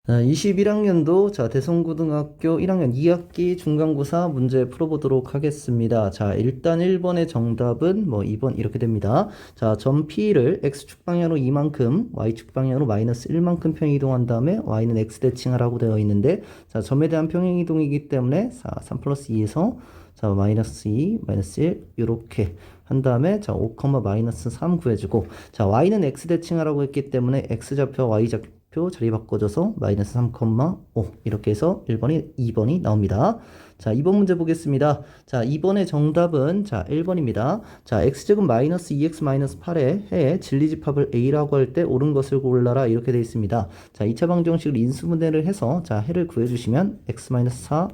자, 21학년도 대성고등학교 1학년 2학기 중간고사 문제 풀어보도록 하겠습니다. 자, 일단 1번의 정답은 2번 이렇게 됩니다. 자, 점 P를 X축 방향으로 2만큼, Y축 방향으로 마이너스 1만큼 평행이동한 다음에 Y는 X 대칭하라고 되어 있는데, 자, 점에 대한 평행이동이기 때문에 3 플러스 2에서 마이너스 2, 마이너스 1 이렇게 한 다음에 5, 마이너스 3 구해주고, 자, Y는 X 대칭하라고 했기 때문에 X좌표, Y좌표 자리 바꿔줘서 마이너스 3,5 이렇게 해서 1번이 2번이 나옵니다. 자, 2번 문제 보겠습니다. 자, 2번의 정답은 1번입니다. 자, x제곱 마이너스 2x 마이너스 8의 해의 진리집합을 a라고 할 때 옳은 것을 골라라 이렇게 되어 있습니다. 자, 2차 방정식을 인수분해를 해서 해를 구해주시면 x 마이너스 4,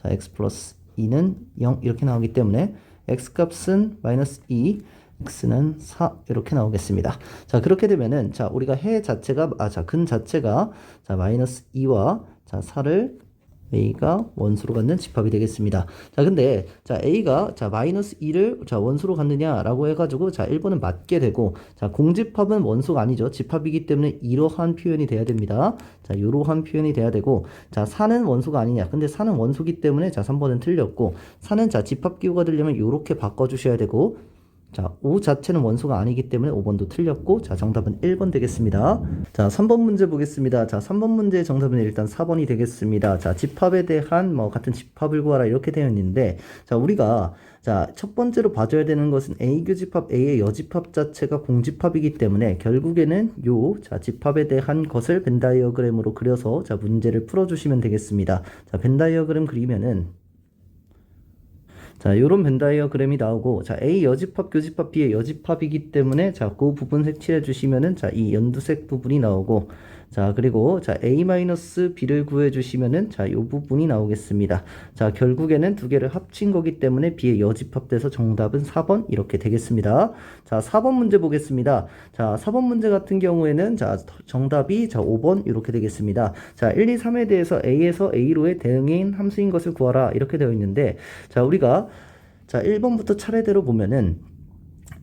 x 플러스 2는 0 이렇게 나오기 때문에 x 값은 마이너스 2, x는 4 이렇게 나오겠습니다. 자, 그렇게 되면은 우리가 해 자체가 근 자체가 마이너스 2와 4를 a가 원수로 갖는 집합이 되겠습니다. 자, 근데 a가 마이너스 2를 원수로 갖느냐라고 해가지고 1번은 맞게 되고, 공집합은 원수가 아니죠. 집합이기 때문에 이러한 표현이 돼야 됩니다. 이러한 표현이 돼야 되고, 4는 원수가 아니냐. 근데 4는 원수기 때문에 3번은 틀렸고, 4는 집합 기호가 되려면 이렇게 바꿔주셔야 되고, 5 자체는 원수가 아니기 때문에 5번도 틀렸고, 정답은 1번 되겠습니다. 3번 문제 보겠습니다. 3번 문제의 정답은 일단 4번이 되겠습니다. 집합에 대한 같은 집합을 구하라 이렇게 되어 있는데, 우리가 첫 번째로 봐줘야 되는 것은 A 교집합 A의 여집합 자체가 공집합이기 때문에 결국에는 집합에 대한 것을 벤 다이어그램으로 그려서 문제를 풀어주시면 되겠습니다. 벤 다이어그램 그리면은 요런 벤 다이어그램이 나오고, A 여집합 교집합 B의 여집합이기 때문에 그 부분 색칠해 주시면은 이 연두색 부분이 나오고, 그리고 A-B를 구해 주시면은 요 부분이 나오겠습니다. 결국에는 두 개를 합친 거기 때문에 B의 여집합 돼서 정답은 4번 이렇게 되겠습니다. 4번 문제 보겠습니다. 4번 문제 같은 경우에는 정답이 5번 이렇게 되겠습니다. 1, 2, 3에 대해서 A에서 A로의 대응인 함수인 것을 구하라 이렇게 되어 있는데, 우리가 1번부터 차례대로 보면은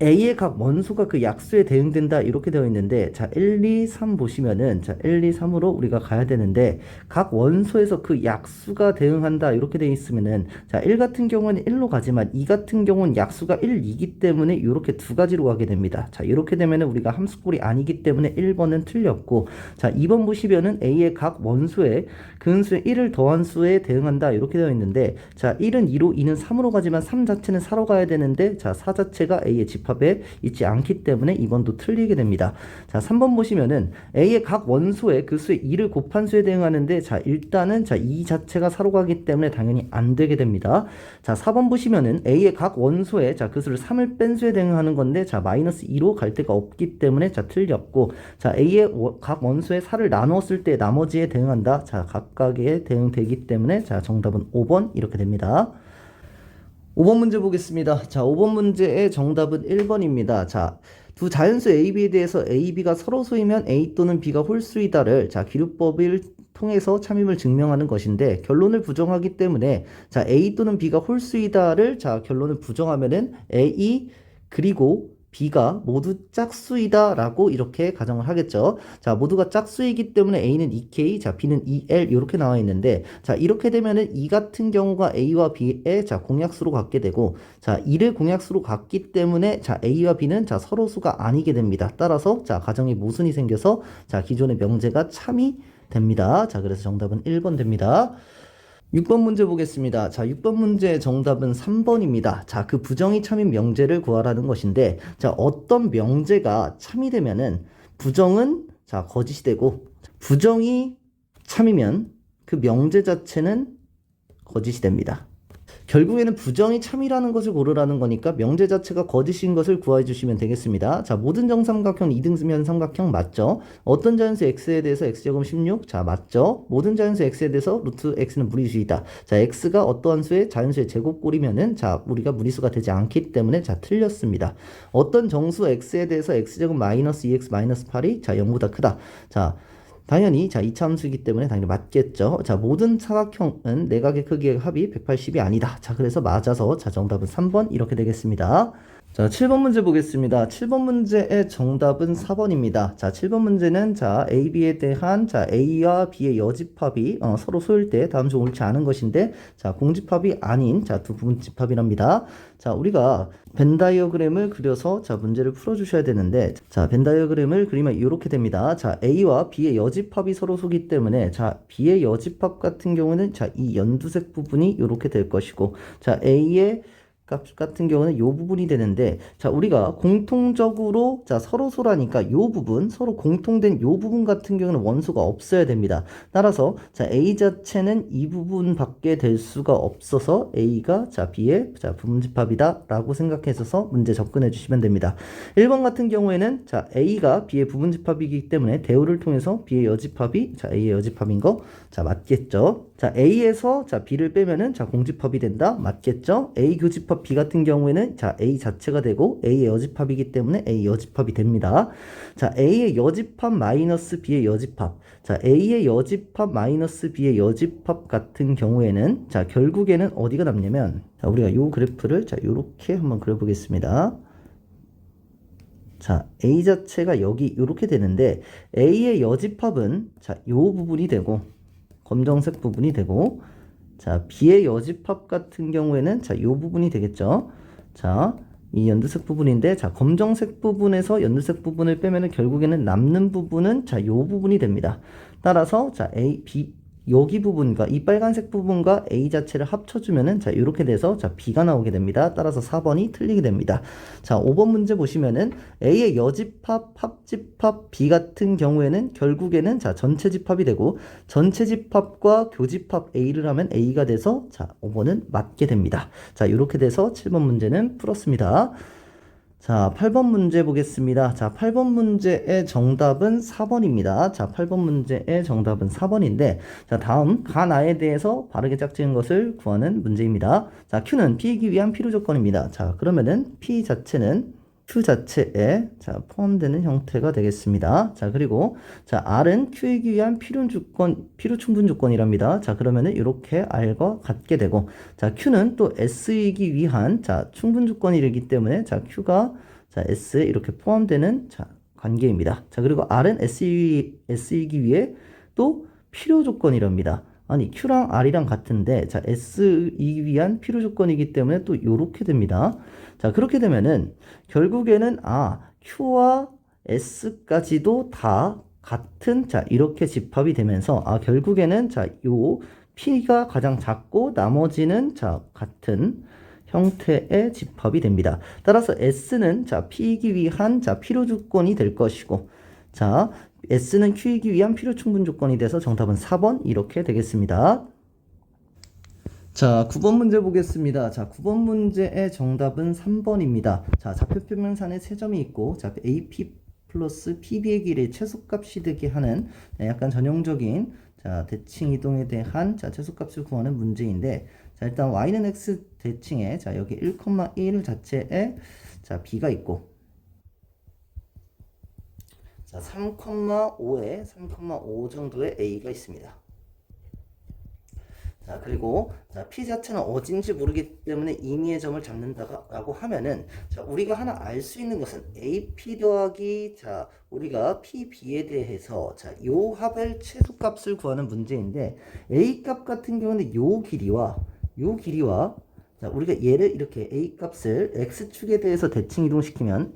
A의 각 원수가 그 약수에 대응된다 이렇게 되어 있는데, 1, 2, 3 보시면은 1, 2, 3으로 우리가 가야 되는데, 각 원소에서 그 약수가 대응한다 이렇게 되어 있으면은 1 같은 경우는 1로 가지만 2 같은 경우는 약수가 1이기 때문에 이렇게 두 가지로 가게 됩니다. 이렇게 되면은 우리가 함수꼴이 아니기 때문에 1번은 틀렸고, 2번 보시면은 A의 각 원소에 근수에 1을 더한 수에 대응한다 이렇게 되어 있는데, 1은 2로 2는 3으로 가지만 3 자체는 4로 가야 되는데 4 자체가 A의 집합에 있지 않기 때문에 2번도 틀리게 됩니다. 3번 보시면은 A의 각 원소에 그 수에 2를 곱한 수에 대응하는데, 일단은 2 자체가 4로 가기 때문에 당연히 안 되게 됩니다. 4번 보시면은 A의 각 원소에 그 수를 3을 뺀 수에 대응하는 건데, 마이너스 2로 갈 데가 없기 때문에 틀렸고, A의 각 원소에 4를 나누었을 때 나머지에 대응한다. 각각에 대응되기 때문에 정답은 5번 이렇게 됩니다. 5번 문제 보겠습니다. 5번 문제의 정답은 1번입니다. 두 자연수 A, B에 대해서 A, B가 서로수이면 A 또는 B가 홀수이다를 기류법을 통해서 참임을 증명하는 것인데, 결론을 부정하기 때문에 A 또는 B가 홀수이다를 결론을 부정하면은 A 그리고 B가 모두 짝수이다 라고 이렇게 가정을 하겠죠. 모두가 짝수이기 때문에 A는 2K, B는 2L 이렇게 나와 있는데, 이렇게 되면은 이 같은 경우가 A와 B의 공약수로 갖게 되고, 2를 공약수로 갖기 때문에 A와 B는 서로수가 아니게 됩니다. 따라서 가정에 모순이 생겨서 기존의 명제가 참이 됩니다. 그래서 정답은 1번 됩니다. 6번 문제 보겠습니다. 6번 문제의 정답은 3번입니다. 그 부정이 참인 명제를 구하라는 것인데, 어떤 명제가 참이 되면은 부정은 거짓이 되고, 부정이 참이면 그 명제 자체는 거짓이 됩니다. 결국에는 부정이 참이라는 것을 고르라는 거니까 명제 자체가 거짓인 것을 구해 주시면 되겠습니다. 모든 정삼각형 2등면 삼각형 맞죠? 어떤 자연수 x에 대해서 x제곱 16? 맞죠? 모든 자연수 x에 대해서 루트 x는 무리수이다. x가 어떠한 수의 자연수의 제곱꼴이면은 우리가 무리수가 되지 않기 때문에 틀렸습니다. 어떤 정수 x에 대해서 x제곱 마이너스 2x 마이너스 8이 0보다 크다. 당연히 이차 함수이기 때문에 당연히 맞겠죠. 모든 사각형은 내각의 크기의 합이 180이 아니다. 그래서 맞아서 정답은 3번 이렇게 되겠습니다. 자, 7번 문제 보겠습니다. 7번 문제의 정답은 4번입니다. 자, 7번 문제는 자, A, B에 대한 자, A와 B의 여집합이 서로 소일 때 다음 중 옳지 않은 것인데 자, 공집합이 아닌 자, 두 부분 집합이랍니다. 자, 우리가 벤 다이어그램을 그려서 자, 문제를 풀어 주셔야 되는데 자, 벤 다이어그램을 그리면 이렇게 됩니다. 자, A와 B의 여집합이 서로 소기 때문에 자, B의 여집합 같은 경우는 자, 이 연두색 부분이 이렇게 될 것이고 자, A의 값 같은 경우는 요 부분이 되는데 자 우리가 공통적으로 자 서로소라니까 요 부분 서로 공통된 요 부분 같은 경우는 원소가 없어야 됩니다. 따라서 자 A 자체는 이 부분밖에 될 수가 없어서 A가 자 B의 자 부분집합이다 라고 생각해서 문제 접근해 주시면 됩니다. 1번 같은 경우에는 자 A가 B의 부분집합이기 때문에 대우를 통해서 B의 여집합이 자 A의 여집합인 거 자 맞겠죠. 자 A에서 자 B를 빼면은 자 공집합이 된다 맞겠죠. A 교집합 B 같은 경우에는 자 A 자체가 되고 A의 여집합이기 때문에 A 여집합이 됩니다. 자 A의 여집합 마이너스 B의 여집합 자 A의 여집합 마이너스 B의 여집합 같은 경우에는 자 결국에는 어디가 남냐면 자 우리가 요 그래프를 자 요렇게 한번 그려보겠습니다. 자 A 자체가 여기 이렇게 되는데 A의 여집합은 자 요 부분이 되고 검정색 부분이 되고 자 B의 여집합 같은 경우에는 자 요 부분이 되겠죠. 자 이 연두색 부분인데 자 검정색 부분에서 연두색 부분을 빼면은 결국에는 남는 부분은 자 요 부분이 됩니다. 따라서 자 A, B 여기 부분과 이 빨간색 부분과 A 자체를 합쳐주면은 자 이렇게 돼서 자 B가 나오게 됩니다. 따라서 4번이 틀리게 됩니다. 자 5번 문제 보시면은 A의 여집합, 합집합 B 같은 경우에는 결국에는 자 전체 집합이 되고 전체 집합과 교집합 A를 하면 A가 돼서 자 5번은 맞게 됩니다. 자 이렇게 돼서 7번 문제는 풀었습니다. 자, 8번 문제 보겠습니다. 자, 8번 문제의 정답은 4번입니다. 자, 8번 문제의 정답은 4번인데, 자, 다음 가나에 대해서 바르게 짝지은 것을 구하는 문제입니다. 자, Q는 P이기 위한 필요 조건입니다. 자, 그러면은 P 자체는 Q 자체에 자, 포함되는 형태가 되겠습니다. 자, 그리고 자, R은 Q이기 위한 필요 충분 조건이랍니다. 자, 그러면은 이렇게 R과 같게 되고 자, Q는 또 S이기 위한 자, 충분 조건이기 때문에 자, Q가 자, S에 이렇게 포함되는 자, 관계입니다. 자, 그리고 R은 S이기 위해 또 필요 조건이랍니다. 아니, Q랑 R이랑 같은데 자, S이기 위한 필요 조건이기 때문에 또 이렇게 됩니다. 자, 그렇게 되면은 결국에는 Q와 S까지도 다 같은 자, 이렇게 집합이 되면서 결국에는 자, 요 P가 가장 작고 나머지는 자, 같은 형태의 집합이 됩니다. 따라서 S는 자, P이기 위한 자, 필요 조건이 될 것이고 자, S는 Q이기 위한 필요 충분 조건이 돼서 정답은 4번 이렇게 되겠습니다. 자, 9번 문제 보겠습니다. 자, 9번 문제의 정답은 3번입니다. 자, 좌표평면선에 세 점이 있고, 자, AP 플러스 PB의 길이 최소값이 되게 하는 약간 전형적인 자, 대칭 이동에 대한 자, 최소값을 구하는 문제인데, 자, 일단 Y는 X 대칭에 자, 여기 1,1 자체에 자, B가 있고, 자, 3,5에 3,5 정도의 A가 있습니다. 자, 그리고 자, P 자체는 어딘지 모르기 때문에 임의의 점을 잡는다라고 하면은 자, 우리가 하나 알 수 있는 것은 AP 더하기 자, 우리가 PB에 대해서 자, 요 합의 최소값을 구하는 문제인데 A 값 같은 경우는 요 길이와 자, 우리가 얘를 이렇게 A 값을 X축에 대해서 대칭 이동시키면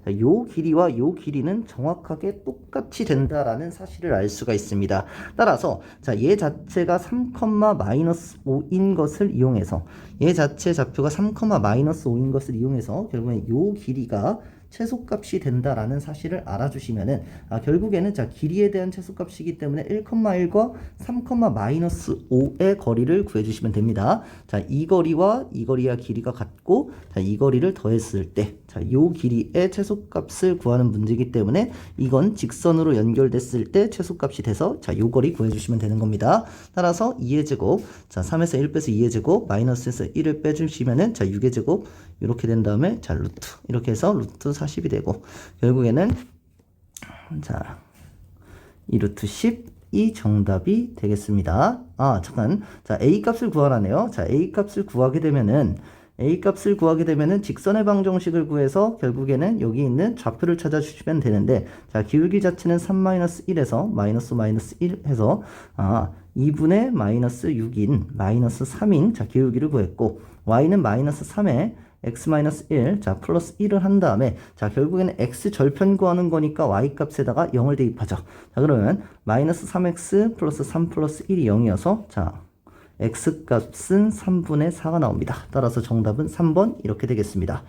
자, 요 길이와 요 길이는 정확하게 똑같이 된다라는 사실을 알 수가 있습니다. 따라서 자, 얘 자체가 3,-5인 것을 이용해서 얘 자체 좌표가 3,-5인 것을 이용해서 결국엔 요 길이가 최소값이 된다라는 사실을 알아주시면은 결국에는 자 길이에 대한 최소값이기 때문에 1,1과 3,-5의 거리를 구해주시면 됩니다. 자, 이 거리와 이 거리와 길이가 같고 자, 이 거리를 더했을 때 자, 요 길이의 최소값을 구하는 문제이기 때문에 이건 직선으로 연결됐을 때 최소값이 돼서 자, 요 거리 구해주시면 되는 겁니다. 따라서 2의 제곱 자, 3에서 1 빼서 2의 제곱 마이너스에서 1을 빼주시면은 자, 6의 제곱 이렇게 된 다음에 자, 루트 이렇게 해서 루트 40이 되고 결국에는 자, 이 루트 10이 정답이 되겠습니다. 잠깐. 자, A 값을 구하라네요. 자, A 값을 구하게 되면은 A 값을 구하게 되면은 직선의 방정식을 구해서 결국에는 여기 있는 좌표를 찾아주시면 되는데, 자, 기울기 자체는 3-1에서 -1 해서 2분의 -6인 -3인 자, 기울기를 구했고, y는 -3에 x-1, 자, 플러스 1을 한 다음에, 자, 결국에는 x 절편 구하는 거니까 y 값에다가 0을 대입하죠. 자, 그러면 -3x 플러스 3 플러스 1이 0이어서, 자, x 값은 3분의 4가 나옵니다. 따라서 정답은 3번 이렇게 되겠습니다.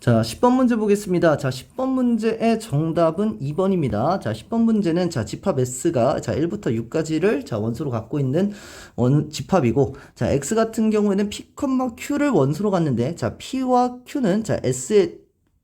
자, 10번 문제 보겠습니다. 자, 10번 문제의 정답은 2번입니다. 자, 10번 문제는 자, 집합 S가 자, 1부터 6까지를 자, 원소로 갖고 있는 집합이고, 자, X 같은 경우에는 P, Q를 원소로 갖는데, 자, P와 Q는 자, S의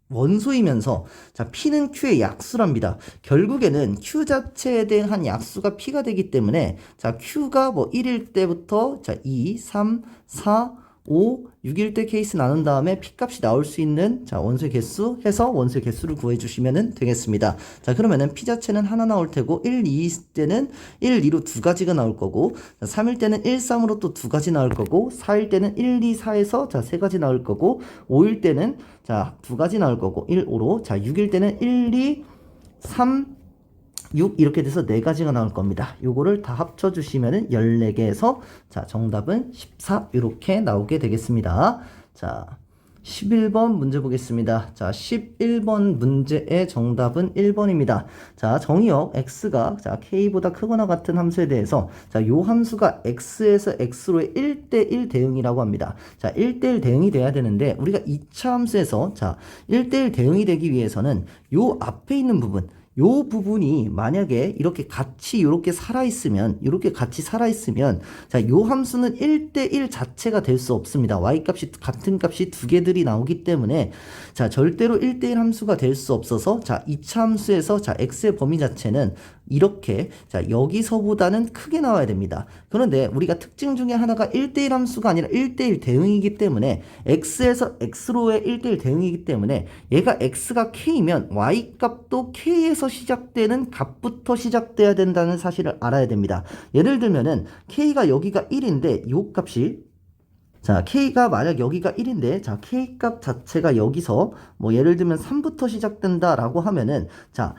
원소이면서 자, P는 Q의 약수랍니다. 결국에는 Q 자체에 대한 약수가 P가 되기 때문에 자, Q가 뭐 1일 때부터 자, 2, 3, 4, 5, 6일 때 케이스 나눈 다음에 P 값이 나올 수 있는 자, 원소의 개수 해서 원소의 개수를 구해 주시면 되겠습니다. 자, 그러면은 P 자체는 하나 나올 테고 1, 2일 때는 1, 2로 두 가지가 나올 거고, 자, 3일 때는 1, 3으로 또 두 가지 나올 거고, 4일 때는 1, 2, 4에서 자, 세 가지 나올 거고, 5일 때는 자, 두 가지 나올 거고, 1, 5로, 자, 6일 때는 1, 2, 3, 6 이렇게 돼서 네 가지가 나올 겁니다. 요거를 다 합쳐 주시면은 14개에서 자, 정답은 14 이렇게 나오게 되겠습니다. 자, 11번 문제 보겠습니다. 자, 11번 문제의 정답은 1번입니다. 자, 정의역 x가 자, k보다 크거나 같은 함수에 대해서 자, 요 함수가 x에서 x로의 1대1 대응이라고 합니다. 자, 1대1 대응이 돼야 되는데 우리가 2차 함수에서 자, 1대1 대응이 되기 위해서는 요 앞에 있는 부분, 요 부분이 만약에 이렇게 같이 이렇게 살아있으면, 이렇게 같이 살아있으면, 자, 요 함수는 1대1 자체가 될 수 없습니다. y 값이, 같은 값이 두 개들이 나오기 때문에, 자, 절대로 1대1 함수가 될 수 없어서, 자, 2차 함수에서, 자, x의 범위 자체는 이렇게, 자, 여기서보다는 크게 나와야 됩니다. 그런데 우리가 특징 중에 하나가 1대1 함수가 아니라 1대1 대응이기 때문에, x에서 x로의 1대1 대응이기 때문에, 얘가 x가 k면 y 값도 k에서 시작되는 값부터 시작돼야 된다는 사실을 알아야 됩니다. 예를 들면은 k가 여기가 1인데 요 값이 자, k가 만약 여기가 1인데 자, k 값 자체가 여기서 뭐 예를 들면 3부터 시작된다라고 하면은 자,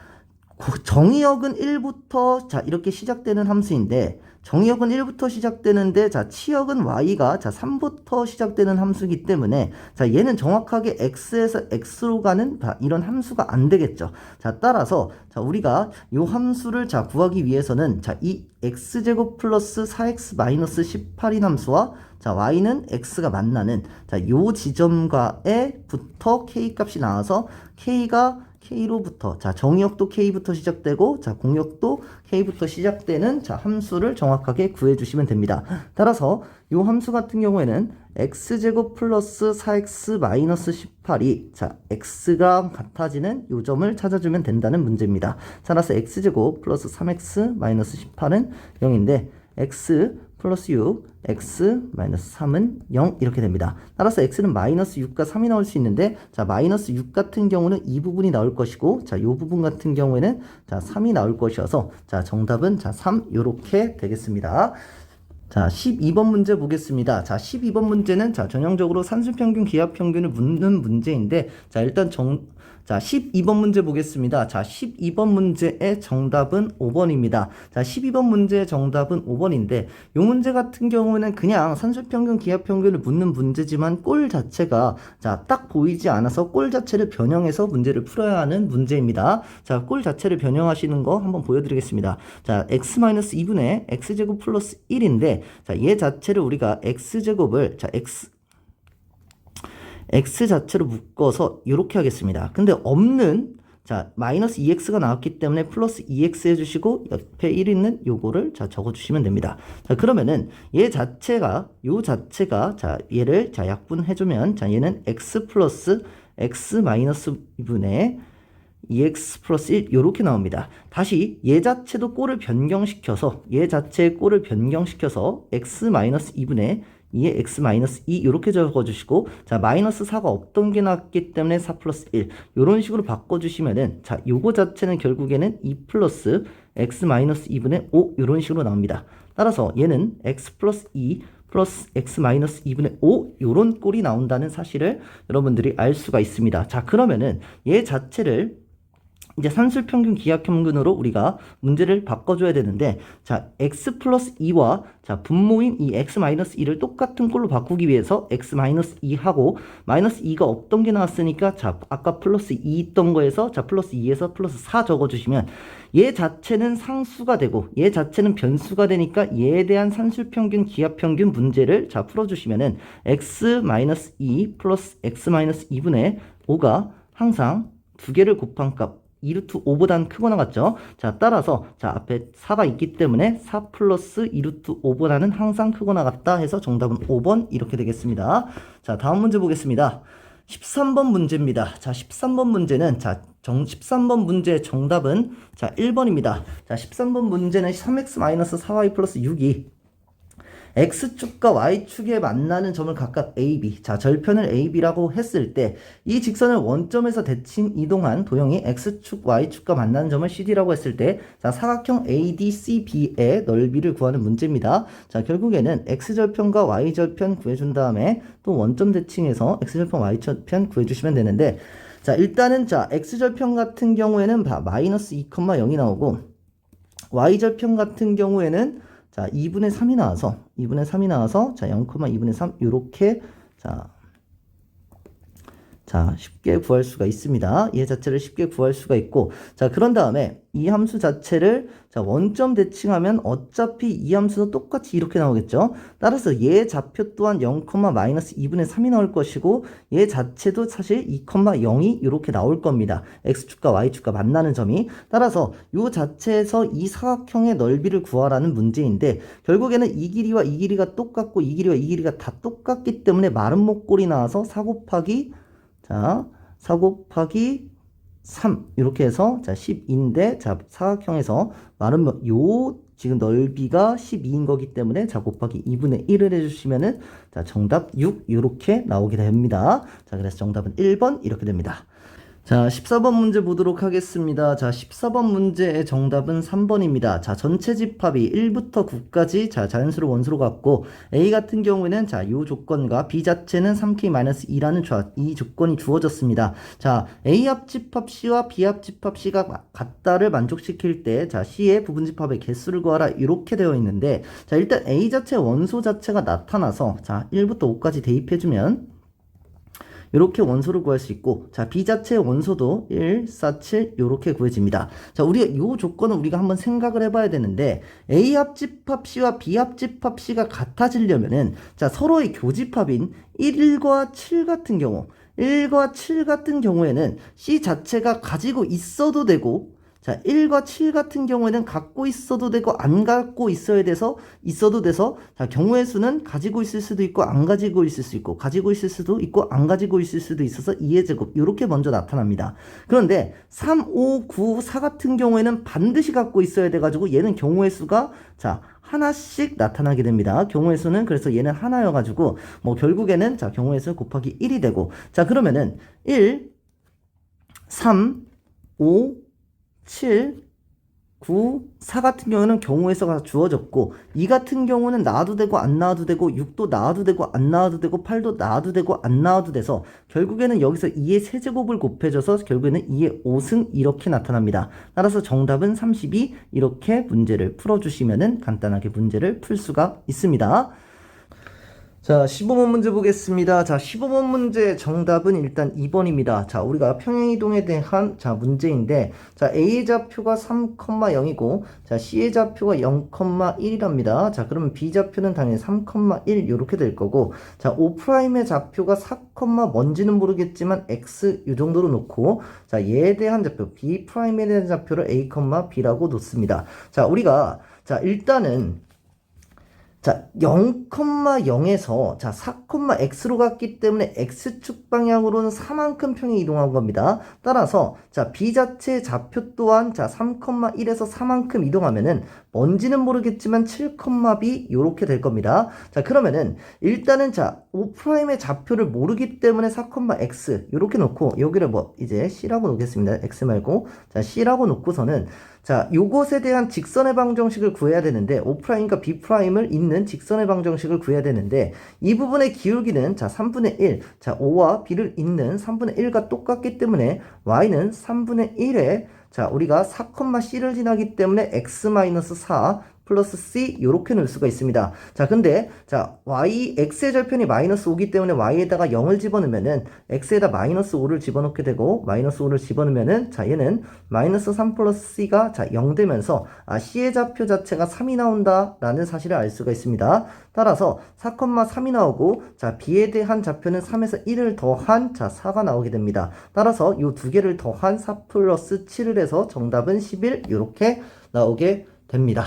정의역은 1부터 자, 이렇게 시작되는 함수인데 정의역은 1부터 시작되는데 자, 치역은 y가 자, 3부터 시작되는 함수이기 때문에 자, 얘는 정확하게 x에서 x로 가는 자, 이런 함수가 안 되겠죠. 자, 따라서 자, 우리가 이 함수를 자, 구하기 위해서는 자, 이 x제곱 플러스 4x 마이너스 18인 함수와 자, y는 x가 만나는 자, 요 지점과에부터 k 값이 나와서 k가 k로부터 자, 정의역도 k부터 시작되고 자, 공역도 k부터 시작되는 자, 함수를 정확하게 구해 주시면 됩니다. 따라서 이 함수 같은 경우에는 x제곱 플러스 4x 마이너스 18이 자, x가 같아지는 요 점을 찾아주면 된다는 문제입니다. 따라서 x제곱 플러스 3x 마이너스 18은 0인데 x 플러스 6, x 마이너스 3은 0 이렇게 됩니다. 따라서 x는 마이너스 6과 3이 나올 수 있는데 자, 마이너스 6 같은 경우는 이 부분이 나올 것이고 자, 요 부분 같은 경우에는 자, 3이 나올 것이어서 자, 정답은 자, 3 요렇게 되겠습니다. 자, 12번 문제 보겠습니다. 자, 12번 문제는 자, 전형적으로 산술평균, 기하평균을 묻는 문제인데 자, 일단 자, 12번 문제 보겠습니다. 자, 12번 문제의 정답은 5번입니다. 자, 12번 문제의 정답은 5번인데 이 문제 같은 경우는 그냥 산술평균, 기하평균을 묻는 문제지만 꼴 자체가 자, 딱 보이지 않아서 꼴 자체를 변형해서 문제를 풀어야 하는 문제입니다. 자, 꼴 자체를 변형하시는 거 한번 보여드리겠습니다. 자, x-2분의 x제곱 플러스 1인데 자, 얘 자체를 우리가 x제곱을 자, x 자체로 묶어서 이렇게 하겠습니다. 근데 없는 자, 마이너스 2x가 나왔기 때문에 플러스 2x 해주시고 옆에 1 있는 요거를 자, 적어주시면 됩니다. 자, 그러면은 얘 자체가 요 자체가 자, 얘를 자, 약분해주면 자, 얘는 x 플러스 x 마이너스 2분의 2x 플러스 1 요렇게 나옵니다. 다시 얘 자체도 꼴을 변경시켜서 얘 자체의 꼴을 변경시켜서 x 마이너스 2분의 2에 x-2 이렇게 적어주시고 자, 마이너스 4가 없던 게 나왔기 때문에 4 플러스 1 이런 식으로 바꿔주시면은 자, 요거 자체는 결국에는 2 플러스 x-2분의 5 이런 식으로 나옵니다. 따라서 얘는 x 플러스 2 플러스 x 마이너스 2분의 5 요런 꼴이 나온다는 사실을 여러분들이 알 수가 있습니다. 자, 그러면은 얘 자체를 이제 산술평균 기하평균으로 우리가 문제를 바꿔줘야 되는데, 자, x 플러스 2와 자, 분모인 이 x 마이너스 2를 똑같은 꼴로 바꾸기 위해서 x 마이너스 2하고 마이너스 2가 없던 게 나왔으니까, 자, 아까 플러스 2 있던 거에서 자, 플러스 2에서 플러스 4 적어주시면 얘 자체는 상수가 되고 얘 자체는 변수가 되니까 얘에 대한 산술평균 기하평균 문제를 자, 풀어주시면은 x 마이너스 2 플러스 x 마이너스 2분의 5가 항상 두 개를 곱한 값 2루트 5보단 크거나 같죠? 자, 따라서 자, 앞에 4가 있기 때문에 4 플러스 2루트 5보다는 항상 크거나 같다 해서 정답은 5번 이렇게 되겠습니다. 자, 다음 문제 보겠습니다. 13번 문제입니다. 자, 13번 문제는 13번 문제의 정답은 자, 1번입니다. 자, 13번 문제는 3x-4y 플러스 6이 X축과 Y축에 만나는 점을 각각 AB, 자, 절편을 AB라고 했을 때 이 직선을 원점에서 대칭 이동한 도형이 X축, Y축과 만나는 점을 CD라고 했을 때 자, 사각형 ADCB의 넓이를 구하는 문제입니다. 자, 결국에는 X절편과 Y절편 구해준 다음에 또 원점 대칭해서 X절편, Y절편 구해주시면 되는데, 자, 일단은 자, X절편 같은 경우에는 마이너스 2,0이 나오고 Y절편 같은 경우에는 자, 2분의 3이 나와서 자, 0,2분의 3 요렇게 자, 쉽게 구할 수가 있습니다. 얘 자체를 쉽게 구할 수가 있고, 자, 그런 다음에 이 함수 자체를 자, 원점 대칭하면 어차피 이 함수도 똑같이 이렇게 나오겠죠. 따라서 얘 좌표 또한 0, 마이너스 2분의 3이 나올 것이고 얘 자체도 사실 2,0이 이렇게 나올 겁니다. X축과 Y축과 만나는 점이. 따라서 요 자체에서 이 사각형의 넓이를 구하라는 문제인데, 결국에는 이 길이와 이 길이가 똑같고 이 길이와 이 길이가 다 똑같기 때문에 마른 목골이 나와서 4 곱하기 3 이렇게 해서 자, 10인데 자, 사각형에서 마른 요 지금 넓이가 12인 거기 때문에 자, 곱하기 2분의 1을 해주시면은 자, 정답 6 이렇게 나오게 됩니다. 자, 그래서 정답은 1번 이렇게 됩니다. 자, 14번 문제 보도록 하겠습니다. 자, 14번 문제의 정답은 3번입니다. 자, 전체 집합이 1부터 9까지 자, 자연수로 원수로 같고 A 같은 경우에는 자, 요 조건과 B 자체는 3K-2라는 이 조건이 주어졌습니다. 자, A 합집합 C와 B 합집합 C가 같다를 만족시킬 때 자, C의 부분집합의 개수를 구하라 이렇게 되어 있는데, 자, 일단 A 자체 원소 자체가 나타나서 자, 1부터 5까지 대입해주면 이렇게 원소를 구할 수 있고, 자, B 자체의 원소도 1, 4, 7 이렇게 구해집니다. 자, 우리가 이 조건을 우리가 한번 생각을 해봐야 되는데, A 합집합 C와 B 합집합 C가 같아지려면은 자, 서로의 교집합인 1과 7 같은 경우, 1과 7 같은 경우에는 C 자체가 가지고 있어도 되고, 자, 1과 7 같은 경우에는 갖고 있어도 되고 안 갖고 있어도 돼서 자, 경우의 수는 가지고 있을 수도 있고 안 가지고 있을 수 있고 가지고 있을 수도 있고 안 가지고 있을 수도 있어서 2의 제곱 이렇게 먼저 나타납니다. 그런데 3, 5, 9, 4 같은 경우에는 반드시 갖고 있어야 돼가지고 얘는 경우의 수가 자, 하나씩 나타나게 됩니다. 경우의 수는 그래서 얘는 하나여가지고 뭐 결국에는 자, 경우의 수 곱하기 1이 되고, 자, 그러면은 1, 3, 5, 7, 9, 4 같은 경우는 경우의 수가 주어졌고, 2 같은 경우는 나와도 되고 안 나와도 되고 6도 나와도 되고 안 나와도 되고 8도 나와도 되고 안 나와도 돼서 결국에는 여기서 2의 세제곱을 곱해줘서 결국에는 2의 5승 이렇게 나타납니다. 따라서 정답은 32 이렇게 문제를 풀어주시면은 간단하게 문제를 풀 수가 있습니다. 자, 15번 문제 보겠습니다. 자, 15번 문제 정답은 일단 2번입니다. 자, 우리가 평행이동에 대한 자, 문제인데, 자, A의 좌표가 3,0이고, 자, C의 좌표가 0,1이랍니다. 자, 그러면 B 좌표는 당연히 3,1 이렇게 될 거고, 자, O'의 좌표가 4, 뭔지는 모르겠지만 X 이 정도로 놓고, 자, 얘에 대한 좌표, B'에 대한 좌표를 A, B라고 놓습니다. 자, 우리가 자, 일단은 자, 0,0에서 자, 4,x로 갔기 때문에 x축 방향으로는 4만큼 평행 이동한 겁니다. 따라서 자, B 자체의 좌표 또한 자, 3,1에서 4만큼 이동하면은 뭔지는 모르겠지만 7,b 요렇게 될 겁니다. 자, 그러면은 일단은 자, O'의 좌표를 모르기 때문에 4,x 요렇게 놓고 여기를 뭐 이제 C라고 놓겠습니다. x 말고 자, C라고 놓고서는 자, 요것에 대한 직선의 방정식을 구해야 되는데 O''과 B'을 잇는 직선의 방정식을 구해야 되는데 이 부분의 기울기는 자, 3분의 1. 자, O와 B를 잇는 3분의 1과 똑같기 때문에 Y는 3분의 1에 자, 우리가 4,C를 지나기 때문에 X-4 플러스 C 요렇게 넣을 수가 있습니다. 자, 근데 자, X의 절편이 마이너스 5기 때문에 Y에다가 0을 집어넣으면은 X에다 마이너스 5를 집어넣게 되고 마이너스 5를 집어넣으면은 자, 얘는 마이너스 3 플러스 C가 자, 0 되면서 C의 좌표 자체가 3이 나온다라는 사실을 알 수가 있습니다. 따라서 4,3이 나오고 자, B에 대한 좌표는 3에서 1을 더한 자, 4가 나오게 됩니다. 따라서 이 두 개를 더한 4 플러스 7을 해서 정답은 11 요렇게 나오게 됩니다.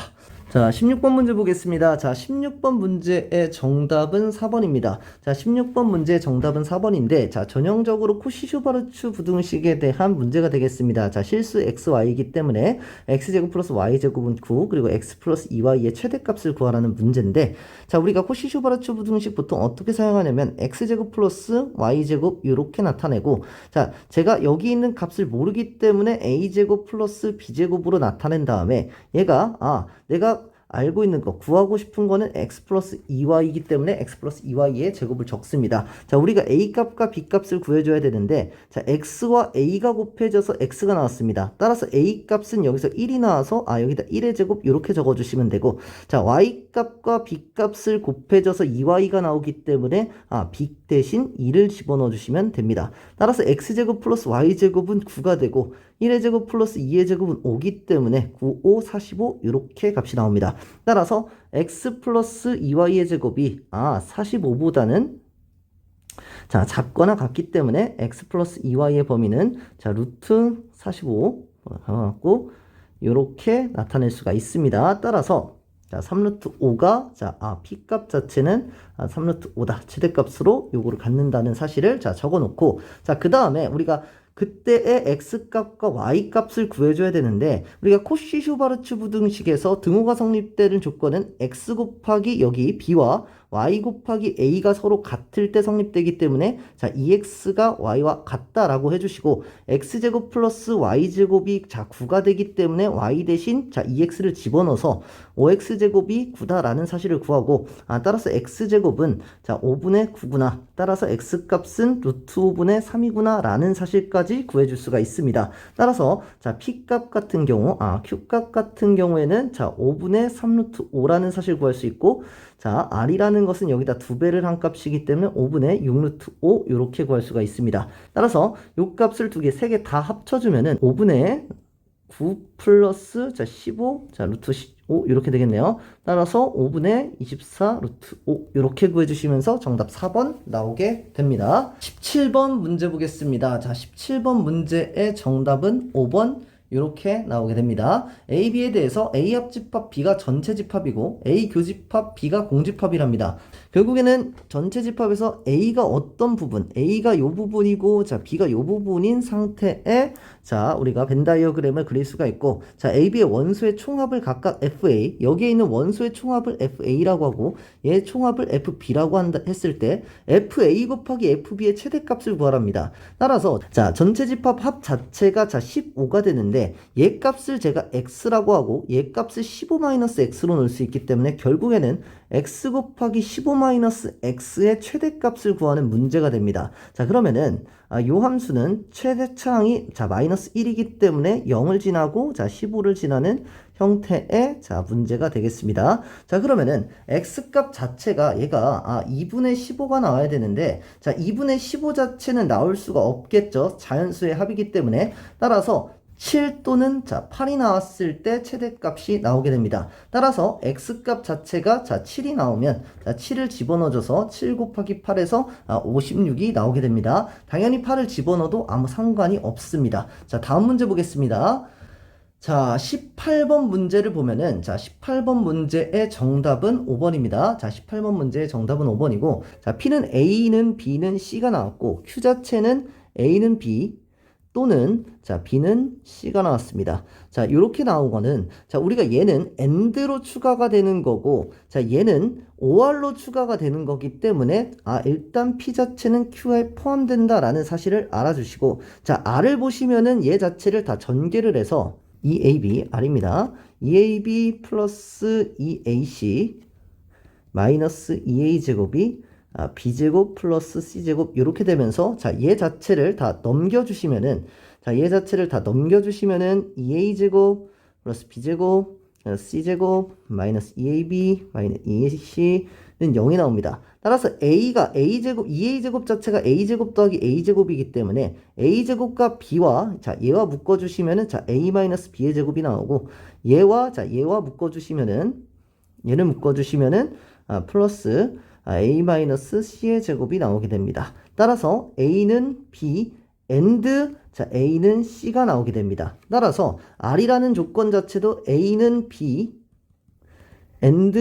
자, 16번 문제 보겠습니다. 자, 16번 문제의 정답은 4번입니다. 자, 16번 문제의 정답은 4번인데, 자, 전형적으로 코시-슈바르츠 부등식에 대한 문제가 되겠습니다. 자, 실수 xy이기 때문에 x제곱 플러스 y제곱은 9, 그리고 x 플러스 2y의 최대값을 구하라는 문제인데, 자, 우리가 코시-슈바르츠 부등식 보통 어떻게 사용하냐면, x제곱 플러스 y제곱 이렇게 나타내고, 자, 제가 여기 있는 값을 모르기 때문에 a제곱 플러스 b제곱으로 나타낸 다음에, 얘가, 내가 알고 있는 거 구하고 싶은 거는 x 플러스 2y이기 때문에 x 플러스 2y의 제곱을 적습니다. 자, 우리가 a 값과 b 값을 구해줘야 되는데 자, x와 a가 곱해져서 x가 나왔습니다. 따라서 a 값은 여기서 1이 나와서 여기다 1의 제곱 이렇게 적어주시면 되고 자, y 값과 b 값을 곱해져서 2y가 나오기 때문에 b 대신 2를 집어넣어 주시면 됩니다. 따라서 x제곱 플러스 y제곱은 9가 되고 1의 제곱 플러스 2의 제곱은 5기 때문에 9, 5, 45 이렇게 값이 나옵니다. 따라서 x 플러스 2y의 제곱이 45보다는 자, 작거나 같기 때문에 x 플러스 2y의 범위는 자, 루트 45 갖고 이렇게 나타낼 수가 있습니다. 따라서 자, 3루트 5가 자, p값 자체는 3루트 5다. 최대값으로 요거를 갖는다는 사실을 자, 적어 놓고 자, 그다음에 우리가 그때의 x값과 y값을 구해줘야 되는데 우리가 코시-슈바르츠 부등식에서 등호가 성립되는 조건은 x 곱하기 여기 b와 y 곱하기 a가 서로 같을 때 성립되기 때문에 자, 2x가 y와 같다라고 해주시고 x제곱 플러스 y제곱이 자, 9가 되기 때문에 y 대신 자, 2x를 집어넣어서 5x제곱이 9다라는 사실을 구하고 따라서 x제곱은 자, 5분의 9구나. 따라서 x값은 루트 5분의 3이구나 라는 사실까지 구해줄 수가 있습니다. 따라서 자, p값 같은 경우 q값 같은 경우에는 자, 5분의 3루트 5라는 사실 구할 수 있고 자, r이라는 것은 여기다 2배를 한 값이기 때문에 5분의 6루트 5 이렇게 구할 수가 있습니다. 따라서 요 값을 두 개, 세 개 다 합쳐주면은 5분의 9 플러스 자, 15 자, 루트 15 이렇게 되겠네요. 따라서 5분의 24 루트 5 이렇게 구해주시면서 정답 4번 나오게 됩니다. 17번 문제 보겠습니다. 자, 17번 문제의 정답은 5번 이렇게 나오게 됩니다. A, B에 대해서 A 합집합 B가 전체 집합이고 A 교집합 B가 공집합이랍니다. 결국에는 전체 집합에서 A가 어떤 부분, A가 요 부분이고 자, B가 요 부분인 상태에 자, 우리가 벤 다이어그램을 그릴 수가 있고 자, A, B의 원소의 총합을 각각 FA, 여기에 있는 원소의 총합을 FA라고 하고 얘 총합을 FB라고 했을 때 FA 곱하기 FB의 최대값을 구하랍니다. 따라서 자, 전체 집합 합 자체가 자, 15가 되는데 얘 값을 제가 x라고 하고 얘 값을 15-x로 넣을 수 있기 때문에 결국에는 x 곱하기 15-x의 최대값을 구하는 문제가 됩니다. 자, 그러면은 요 함수는 최대차항이 자, 마이너스 1이기 때문에 0을 지나고 자, 15를 지나는 형태의 자, 문제가 되겠습니다. 자, 그러면은 x값 자체가 얘가 2분의 15가 나와야 되는데 자, 2분의 15 자체는 나올 수가 없겠죠. 자연수의 합이기 때문에. 따라서 7 또는 자, 8이 나왔을 때 최대값이 나오게 됩니다. 따라서 x값 자체가 자, 7이 나오면 자, 7을 집어넣어줘서 7 곱하기 8에서 56이 나오게 됩니다. 당연히 8을 집어넣어도 아무 상관이 없습니다. 자, 다음 문제 보겠습니다. 자, 18번 문제를 보면은 자, 18번 문제의 정답은 5번입니다. 자, 18번 문제의 정답은 5번이고 자, P는 A는 B는 C가 나왔고 Q 자체는 A는 B 또는 자, B는 C가 나왔습니다. 자, 이렇게 나온 거는 자, 우리가 얘는 AND로 추가가 되는 거고 자, 얘는 OR로 추가가 되는 거기 때문에 일단 P 자체는 Q에 포함된다라는 사실을 알아주시고 자, R을 보시면은 얘 자체를 다 전개를 해서 2ab r입니다. 2ab 플러스 2ac 마이너스 2a 제곱이 b제곱 플러스 c제곱 이렇게 되면서 자, 얘 자체를 다 넘겨주시면은 자, 얘 자체를 다 넘겨주시면은 2a 제곱 플러스 b제곱 c제곱 마이너스 2ab 마이너스 2ac는 0이 나옵니다. 따라서 a가 a제곱 2a제곱 자체가 a제곱 더하기 a제곱이기 때문에 a제곱과 b와 자, 얘와 묶어주시면은 자, a 마이너스 b의 제곱이 나오고 얘와 자, 얘와 묶어주시면은 얘를 묶어주시면은 플러스 a-c의 제곱이 나오게 됩니다. 따라서 a는 b and 자, a는 c가 나오게 됩니다. 따라서 r이라는 조건 자체도 a는 b and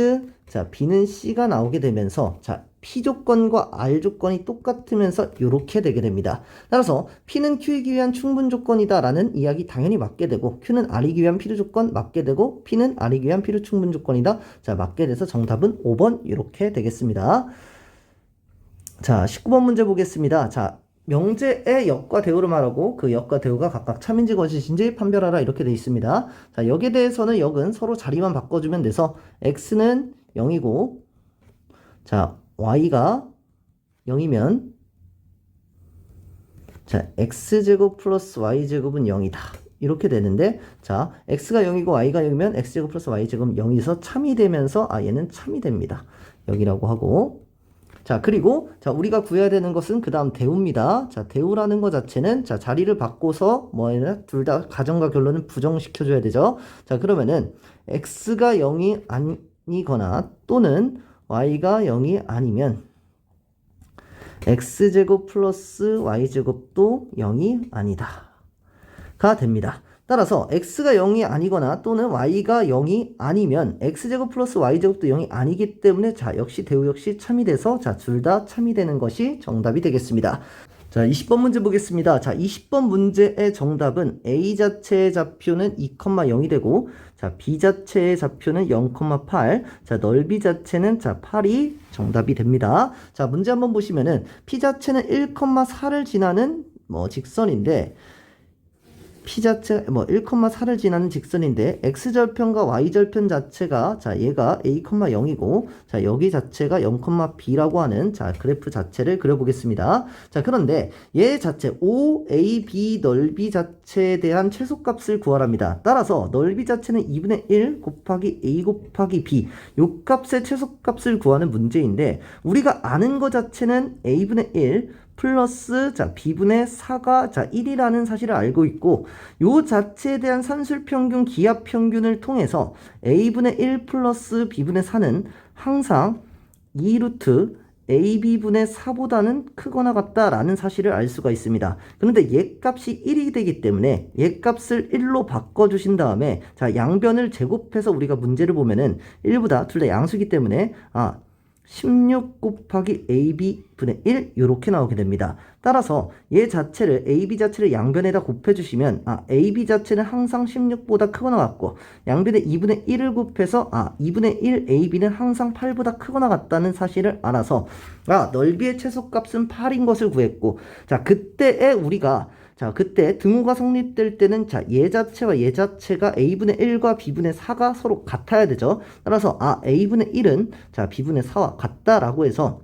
자, b는 c가 나오게 되면서 자, p 조건과 r 조건이 똑같으면서 이렇게 되게 됩니다. 따라서 p는 q이기 위한 충분 조건이다 라는 이야기 당연히 맞게 되고 q는 r이기 위한 필요 조건 맞게 되고 p는 r이기 위한 필요 충분 조건이다. 자, 맞게 돼서 정답은 5번 이렇게 되겠습니다. 자, 19번 문제 보겠습니다. 자, 명제의 역과 대우를 말하고 그 역과 대우가 각각 참인지 거짓인지 판별하라 이렇게 되어 있습니다. 자, 역에 대해서는 역은 서로 자리만 바꿔주면 돼서 x는 0이고 자, y가 0이면 자, x제곱 플러스 y제곱은 0이다. 이렇게 되는데 자, x가 0이고 y가 0이면 x제곱 플러스 y제곱은 0이서 참이 되면서 얘는 참이 됩니다. 0이라고 하고 자, 그리고 자, 우리가 구해야 되는 것은 그 다음 대우입니다. 자, 대우라는 것 자체는 자, 자리를 바꿔서 뭐냐 둘 다 가정과 결론은 부정시켜 줘야 되죠. 자, 그러면은 x가 0이 아니거나 또는 y가 0이 아니면 x제곱 플러스 y제곱도 0이 아니다 가 됩니다. 따라서 x가 0이 아니거나 또는 y가 0이 아니면 x제곱 플러스 y제곱도 0이 아니기 때문에 자, 역시 대우 역시 참이 돼서 자, 둘 다 참이 되는 것이 정답이 되겠습니다. 자, 20번 문제 보겠습니다. 자, 20번 문제의 정답은 a 자체의 좌표는 2,0이 되고 자, b 자체의 좌표는 0,8 자, 넓이 자체는 자, 8이 정답이 됩니다. 자, 문제 한번 보시면은 p 자체는 1,4를 지나는 직선인데 p 자체 1,4를 지나는 직선인데 x절편과 y절편 자체가 자, 얘가 a, 0이고 자, 여기 자체가 0,b라고 하는 자, 그래프 자체를 그려 보겠습니다. 자, 그런데 얘 자체 OAB 넓이 자체에 대한 최소값을 구하랍니다. 따라서 넓이 자체는 2분의 1 곱하기 a 곱하기 b 요 값의 최소값을 구하는 문제인데 우리가 아는 것 자체는 a분의 1 플러스 자, b분의 4가 자, 1이라는 사실을 알고 있고 요 자체에 대한 산술평균 기하평균을 통해서 a분의 1 플러스 b분의 4는 항상 2루트 ab분의 4보다는 크거나 같다라는 사실을 알 수가 있습니다. 그런데 얘 값이 1이 되기 때문에 얘 값을 1로 바꿔주신 다음에 자, 양변을 제곱해서 우리가 문제를 보면은 1보다 둘 다 양수기 때문에 16 곱하기 ab분의 1 이렇게 나오게 됩니다. 따라서 얘 자체를 ab 자체를 양변에다 곱해주시면 ab 자체는 항상 16보다 크거나 같고 양변에 2분의 1을 곱해서 2분의 1 ab는 항상 8보다 크거나 같다는 사실을 알아서 넓이의 최소값은 8인 것을 구했고 자, 그때에 우리가 자, 그때 등호가 성립될 때는 자, 얘 자체와 얘 자체가 a분의 1과 b분의 4가 서로 같아야 되죠. 따라서 a분의 1은 자, b분의 4와 같다라고 해서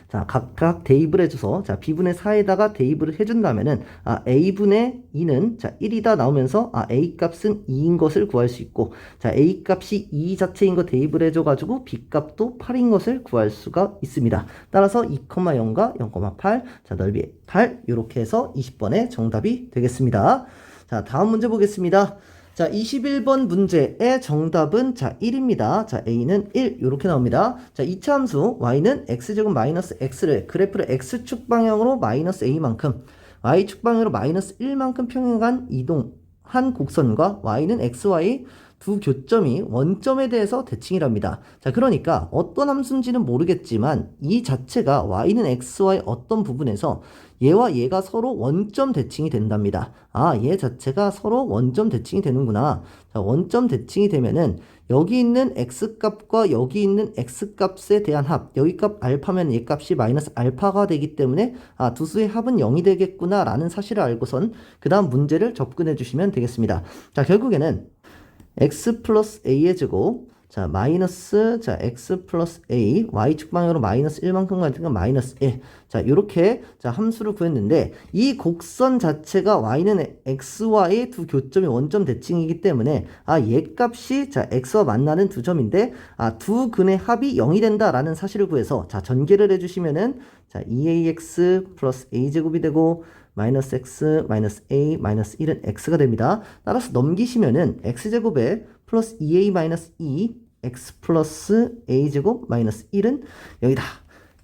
자, 각각 대입을 해줘서 자, b분의 4에다가 대입을 해준다면은 a분의 2는 자, 1이다 나오면서 a 값은 2인 것을 구할 수 있고 자, a 값이 2 자체인 거 대입을 해줘가지고 b 값도 8인 것을 구할 수가 있습니다. 따라서 2,0과 0,8 자, 넓이 8 이렇게 해서 20번의 정답이 되겠습니다. 자, 다음 문제 보겠습니다. 자, 21번 문제의 정답은 자, 1입니다. 자, a는 1 이렇게 나옵니다. 자, 이차함수 y는 x제곱 마이너스 x를 그래프를 x축 방향으로 마이너스 a만큼 y축 방향으로 마이너스 1만큼 평행한 이동한 곡선과 y는 xy 두 교점이 원점에 대해서 대칭이랍니다. 자, 그러니까 어떤 함수인지는 모르겠지만 이 자체가 y는 xy 어떤 부분에서 얘와 얘가 서로 원점 대칭이 된답니다. 아, 얘 자체가 서로 원점 대칭이 되는구나. 자, 원점 대칭이 되면은 여기 있는 x값과 여기 있는 x값에 대한 합, 여기 값 알파면 얘 값이 마이너스 알파가 되기 때문에 아, 두 수의 합은 0이 되겠구나 라는 사실을 알고선 그 다음 문제를 접근해 주시면 되겠습니다. 자, 결국에는 x 플러스 a의 제곱, 자, 마이너스, 자, x 플러스 a, y축 방향으로 마이너스 1만큼 가니까 마이너스 1. 자, 요렇게, 자, 함수를 구했는데, 이 곡선 자체가 y는 x와의 두 교점이 원점 대칭이기 때문에, 아, 얘 값이, 자, x와 만나는 두 점인데, 아, 두 근의 합이 0이 된다라는 사실을 구해서, 자, 전개를 해주시면은, 자, 2ax 플러스 a제곱이 되고, 마이너스 x, 마이너스 a, 마이너스 1은 x가 됩니다. 따라서 넘기시면은, x제곱에 플러스 2a 마이너스 2, x 플러스 a제곱 마이너스 1은 여기다.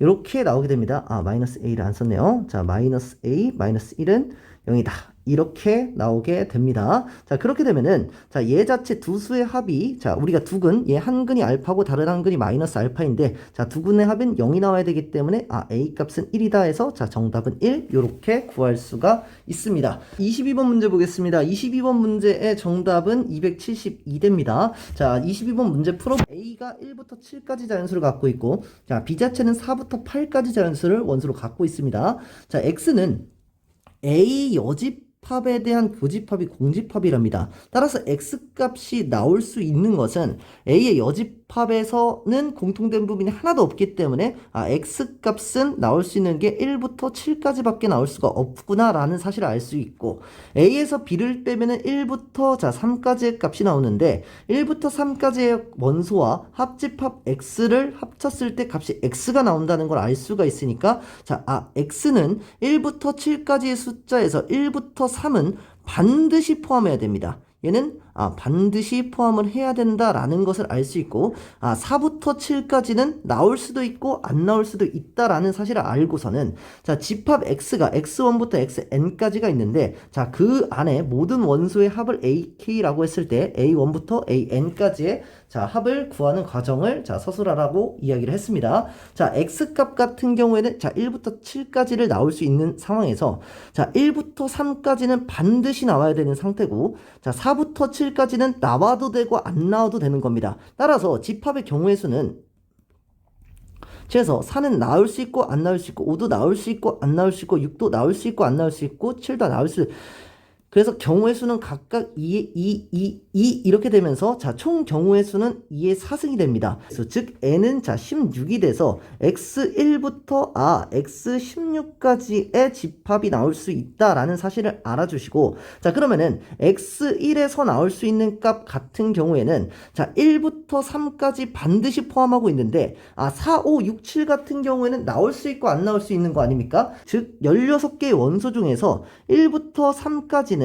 이렇게 나오게 됩니다. 아, 마이너스 a를 안 썼네요. 자, 마이너스 a 마이너스 1은 0이다. 이렇게 나오게 됩니다. 자, 그렇게 되면은, 자, 얘 자체 두 수의 합이, 자, 우리가 두 근, 얘 한 근이 알파고 다른 한 근이 마이너스 알파인데, 자, 두 근의 합은 0이 나와야 되기 때문에, 아, a 값은 1이다 해서, 자, 정답은 1, 요렇게 구할 수가 있습니다. 22번 문제 보겠습니다. 22번 문제의 정답은 272대입니다. 자, 22번 문제 풀어, a가 1부터 7까지 자연수를 갖고 있고, 자, b 자체는 4부터 8까지 자연수를 원수로 갖고 있습니다. 자, x는 A 여집합에 대한 교집합이 공집합이랍니다. 따라서 X값이 나올 수 있는 것은 A의 여집합에서는 공통된 부분이 하나도 없기 때문에 아, X값은 나올 수 있는 게 1부터 7까지밖에 나올 수가 없구나 라는 사실을 알 수 있고 A에서 B를 빼면은 1부터 자 3까지의 값이 나오는데 1부터 3까지의 원소와 합집합 X를 합쳤을 때 값이 X가 나온다는 걸 알 수가 있으니까 자, 아, X는 1부터 7까지의 숫자에서 1부터 3은 반드시 포함해야 됩니다. 얘는 반드시 포함을 해야 된다라는 것을 알 수 있고 4부터 7까지는 나올 수도 있고 안 나올 수도 있다라는 사실을 알고서는 자, 집합 x가 x1부터 xn까지가 있는데 자, 그 안에 모든 원소의 합을 ak라고 했을 때 a1부터 an까지의 자, 합을 구하는 과정을 자, 서술하라고 이야기를 했습니다. 자, x값 같은 경우에는 자, 1부터 7까지를 나올 수 있는 상황에서 자, 1부터 3까지는 반드시 나와야 되는 상태고 자, 4부터 7까지는 나와도 되고 안 나와도 되는 겁니다. 따라서 집합의 경우의 수는 그래서 4는 나올 수 있고 안 나올 수 있고 5도 나올 수 있고 안 나올 수 있고 6도 나올 수 있고 안 나올 수 있고 7도 나올 수 그래서 경우의 수는 각각 2 이렇게 되면서 자, 총 경우의 수는 2의 4승이 됩니다. 그래서 즉 n은 자 16이 돼서 x1부터 x16까지의 집합이 나올 수 있다라는 사실을 알아주시고 자, 그러면은 x1에서 나올 수 있는 값 같은 경우에는 자, 1부터 3까지 반드시 포함하고 있는데 4, 5, 6, 7 같은 경우에는 나올 수 있고 안 나올 수 있는 거 아닙니까? 즉 16개의 원소 중에서 1부터 3까지는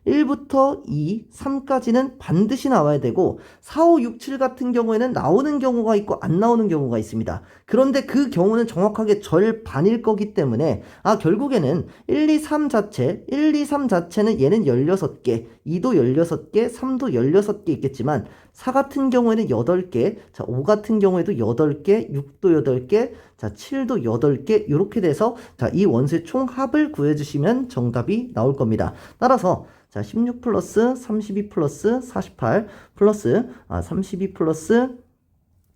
1부터 2, 3까지는 반드시 나와야 되고 4, 5, 6, 7 같은 경우에는 나오는 경우가 있고 안 나오는 경우가 있습니다. 그런데 그 경우는 정확하게 절반일 거기 때문에 결국에는 1, 2, 3 자체는 얘는 16개, 2도 16개, 3도 16개 있겠지만 4 같은 경우에는 8개, 자, 5 같은 경우에도 8개, 6도 8개, 자, 7도 8개, 이렇게 돼서 자, 이 원수의 총 합을 구해주시면 정답이 나올 겁니다. 따라서 자, 16 플러스 32 플러스 48 플러스 32 플러스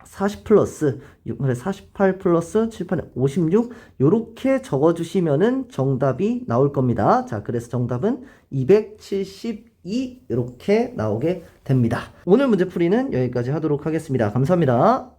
40 플러스 48 플러스 7, 8, 56 요렇게 적어주시면은 정답이 나올 겁니다. 자, 그래서 정답은 272 이렇게 나오게 됩니다. 오늘 문제풀이는 여기까지 하도록 하겠습니다. 감사합니다.